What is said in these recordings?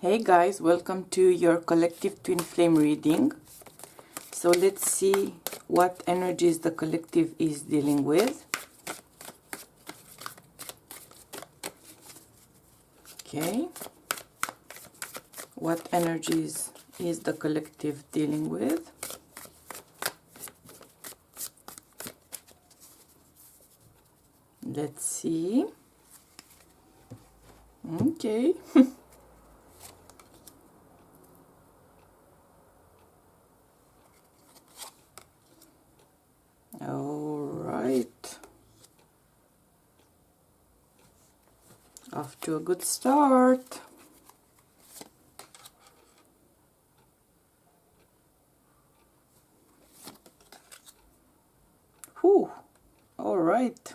Hey guys, welcome to your collective twin flame reading. So let's see what energies the collective is dealing with. Okay. What energies is the collective dealing with? Let's see. Okay. Alright. Off to a good start. Whew. Alright.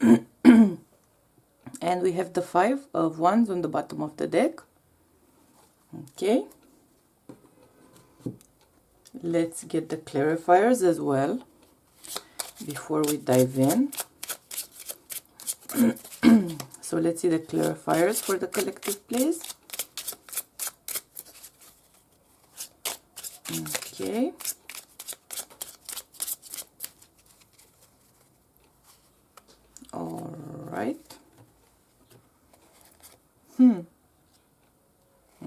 And we have the 5 of Wands on the bottom of the deck. Okay. Let's get the clarifiers as well before we dive in. So let's see the clarifiers for the collective, please. Okay. All right.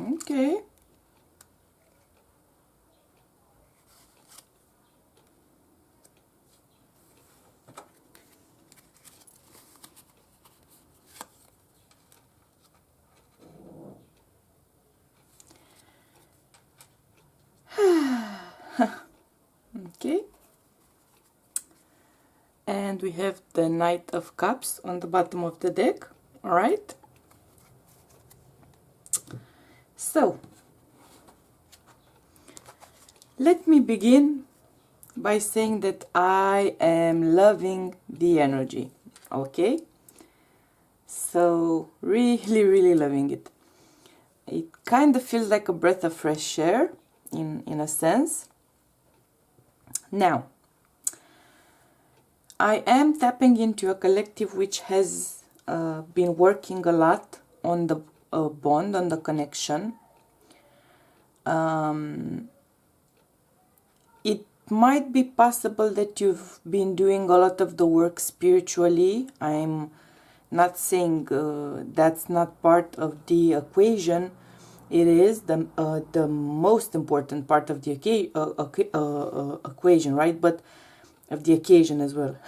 Okay. Okay. And we have the Knight of Cups on the bottom of the deck. All right. So, let me begin by saying that I am loving the energy. Okay. So, really loving it. It kind of feels like a breath of fresh air in a sense. Now, I am tapping into a collective which has been working a lot on the bond, on the connection. It might be possible that you've been doing a lot of the work spiritually. I'm not saying that's not part of the equation. It is the most important part of the equation, right? But of the occasion as well.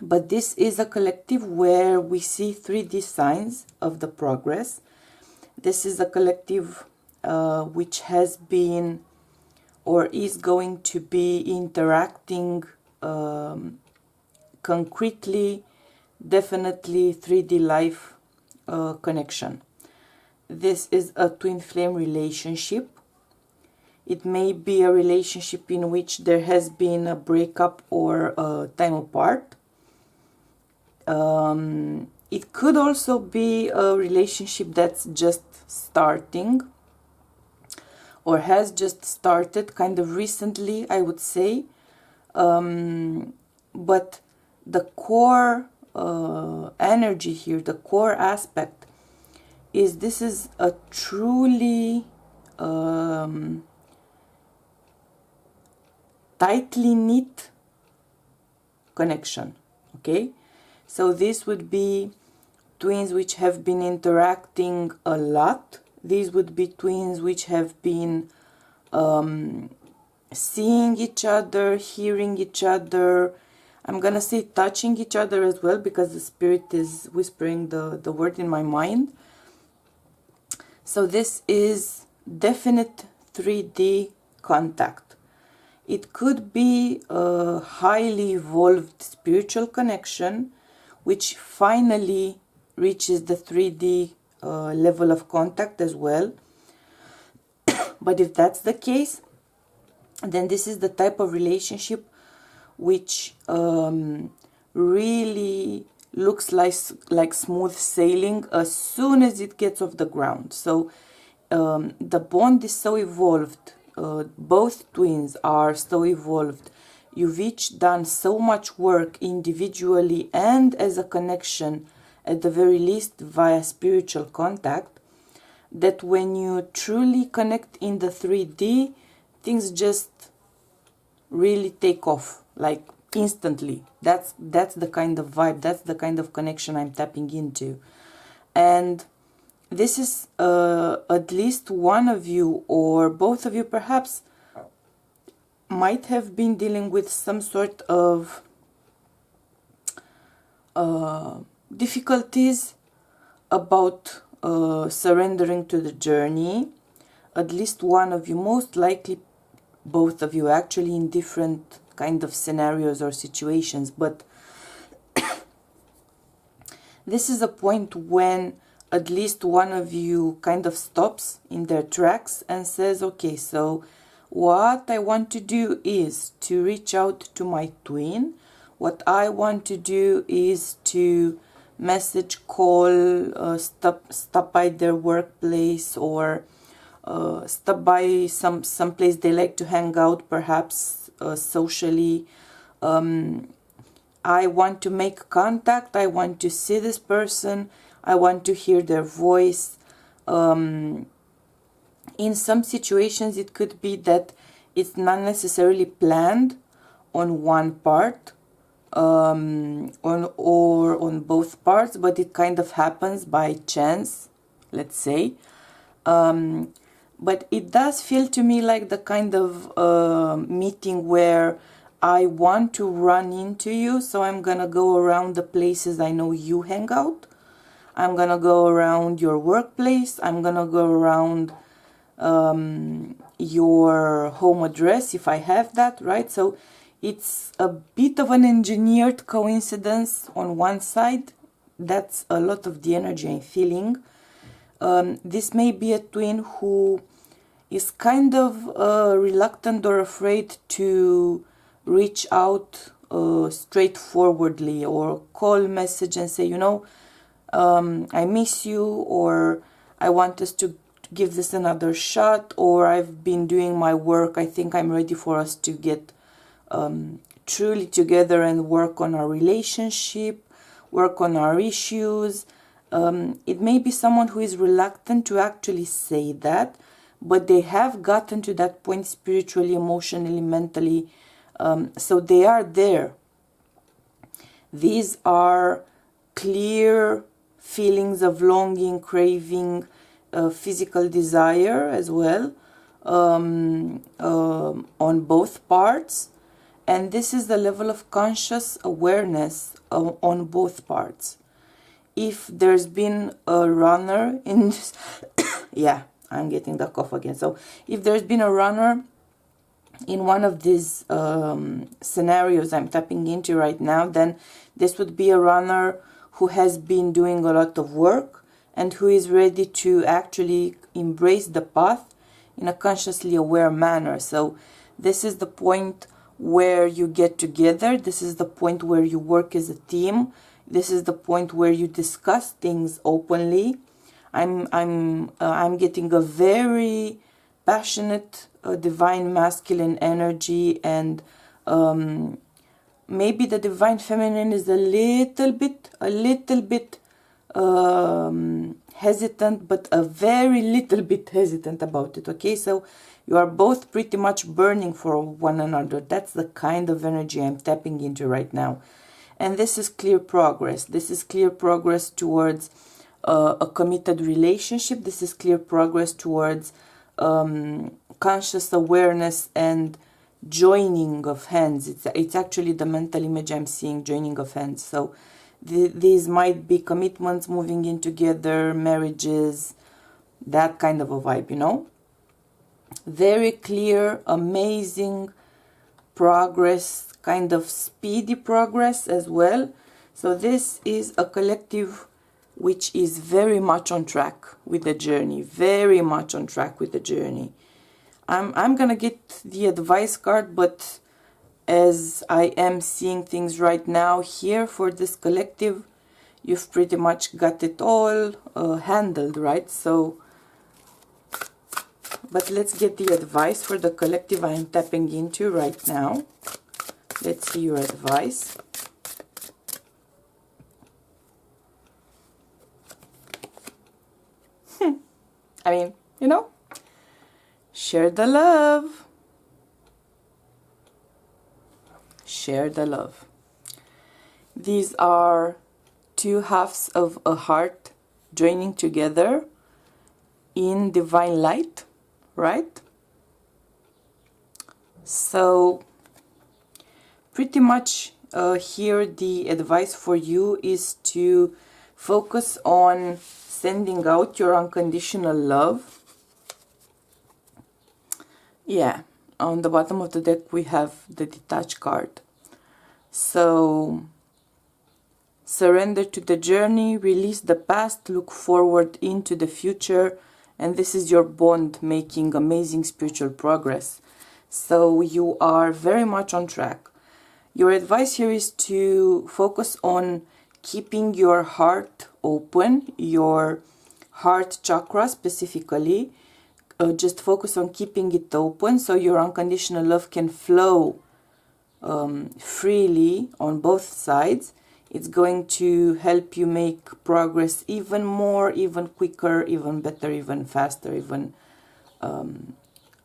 But this is a collective where we see 3D signs of the progress. This is a collective which has been or is going to be interacting concretely, definitely 3D life connection. This is a twin flame relationship. It may be a relationship in which there has been a breakup or a time apart. It could also be a relationship that's just starting or has just started kind of recently, I would say. But the core energy here, the core aspect is this is a truly tightly knit connection. Okay, so this would be twins which have been interacting a lot. These would be twins which have been seeing each other, hearing each other. I'm gonna say touching each other as well, because the spirit is whispering the word in my mind. So this is definite 3D contact. It could be a highly evolved spiritual connection which finally reaches the 3D level of contact as well. But if that's the case, then this is the type of relationship which really looks like smooth sailing as soon as it gets off the ground. So the bond is so evolved. Both twins are so evolved. You've each done so much work individually and as a connection at the very least via spiritual contact, that when you truly connect in the 3D, things just really take off, like instantly. That's the kind of vibe, that's the kind of connection I'm tapping into. And this is at least one of you, or both of you perhaps, might have been dealing with some sort of difficulties about surrendering to the journey. At least one of you, most likely both of you, actually, in different kind of scenarios or situations. But this is a point when at least one of you kind of stops in their tracks and says, okay, so what I want to do is to reach out to my twin. What I want to do is to message, call, stop by their workplace, or stop by some place they like to hang out, perhaps socially. I want to make contact. I want to see this person. I want to hear their voice. In some situations, it could be that it's not necessarily planned on one part, on both parts, but it kind of happens by chance, let's say. But it does feel to me like the kind of meeting where I want to run into you, so I'm gonna go around the places I know you hang out. I'm gonna go around your workplace. I'm gonna go around your home address if I have that, right? So it's a bit of an engineered coincidence on one side. That's a lot of the energy I'm feeling. This may be a twin who is kind of reluctant or afraid to reach out straightforwardly, or call, message and say, you know, I miss you, or I want us to give this another shot, or I've been doing my work. I think I'm ready for us to get truly together and work on our relationship, work on our issues. It may be someone who is reluctant to actually say that, but they have gotten to that point spiritually, emotionally, mentally. So they are there. These are clear feelings of longing, craving, physical desire as well, on both parts. And this is the level of conscious awareness on both parts. If there's been a runner in this yeah, I'm getting the cough again. So if there's been a runner in one of these scenarios I'm tapping into right now, then this would be a runner who has been doing a lot of work and who is ready to actually embrace the path in a consciously aware manner. So this is the point where you get together. This is the point where you work as a team. This is the point where you discuss things openly. I'm getting a very passionate divine masculine energy, and maybe the divine feminine is a little bit hesitant, but a very little bit hesitant about it. Okay, so you are both pretty much burning for one another. That's the kind of energy I'm tapping into right now. And this is clear progress. This is clear progress towards a committed relationship. This is clear progress towards conscious awareness and joining of hands. It's actually the mental image I'm seeing, joining of hands. So these might be commitments, moving in together, marriages, that kind of a vibe, you know. Very clear, amazing progress, kind of speedy progress as well. So this is a collective which is very much on track with the journey, very much on track with the journey. I'm gonna get the advice card, but as I am seeing things right now here for this collective, you've pretty much got it all handled, right? So, but let's get the advice for the collective I'm tapping into right now. Let's see your advice. I mean, you know, share the love. Share the love. These are two halves of a heart joining together in divine light, right? So pretty much here the advice for you is to focus on sending out your unconditional love. Yeah, on the bottom of the deck we have the detached card. So surrender to the journey, release the past, look forward into the future, and this is your bond making amazing spiritual progress. So you are very much on track. Your advice here is to focus on keeping your heart open, your heart chakra specifically. Just focus on keeping it open so your unconditional love can flow freely on both sides. It's going to help you make progress even more, even quicker, even better, even faster, even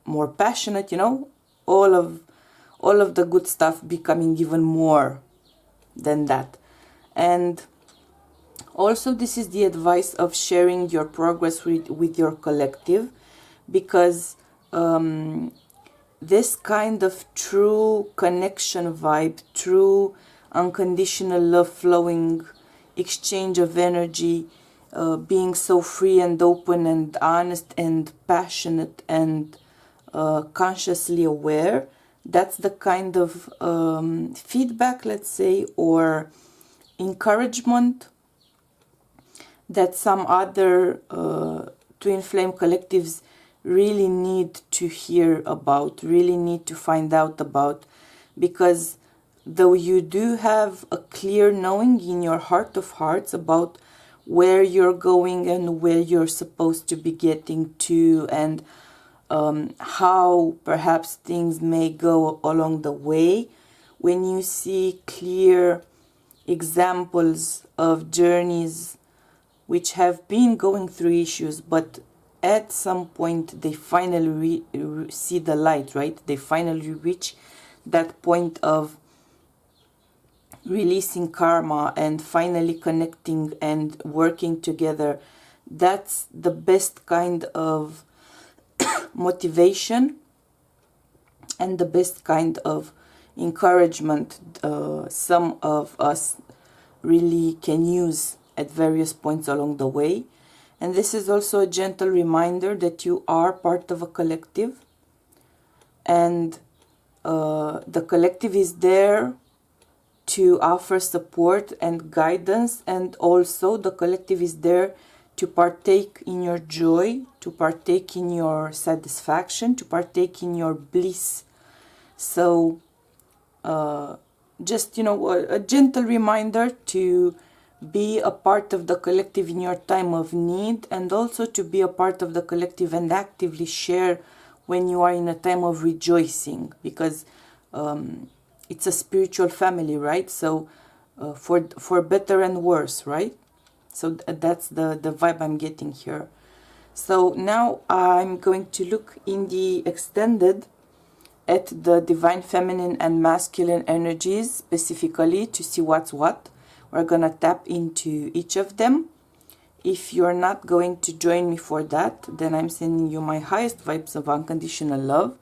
more passionate, you know, all of the good stuff becoming even more than that. And also this is the advice of sharing your progress with your collective, because this kind of true connection vibe, true unconditional love flowing, exchange of energy, being so free and open and honest and passionate and consciously aware, that's the kind of feedback, let's say, or encouragement that some other twin flame collectives really need to hear about, really need to find out about, because though you do have a clear knowing in your heart of hearts about where you're going and where you're supposed to be getting to, and how perhaps things may go along the way, when you see clear examples of journeys which have been going through issues, but at some point they finally see the light, right? They finally reach that point of releasing karma and finally connecting and working together. That's the best kind of motivation and the best kind of encouragement some of us really can use at various points along the way. And this is also a gentle reminder that you are part of a collective, and the collective is there to offer support and guidance, and also the collective is there to partake in your joy, to partake in your satisfaction, to partake in your bliss. So just, you know, a gentle reminder to be a part of the collective in your time of need, and also to be a part of the collective and actively share when you are in a time of rejoicing, because it's a spiritual family, right? So for better and worse, right? So that's the vibe I'm getting here. So now I'm going to look in the extended at the divine feminine and masculine energies specifically to see what's what. We're gonna tap into each of them. If you're not going to join me for that, then I'm sending you my highest vibes of unconditional love.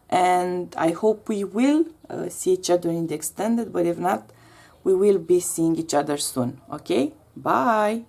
And I hope we will see each other in the extended, but if not, we will be seeing each other soon. Okay? Bye!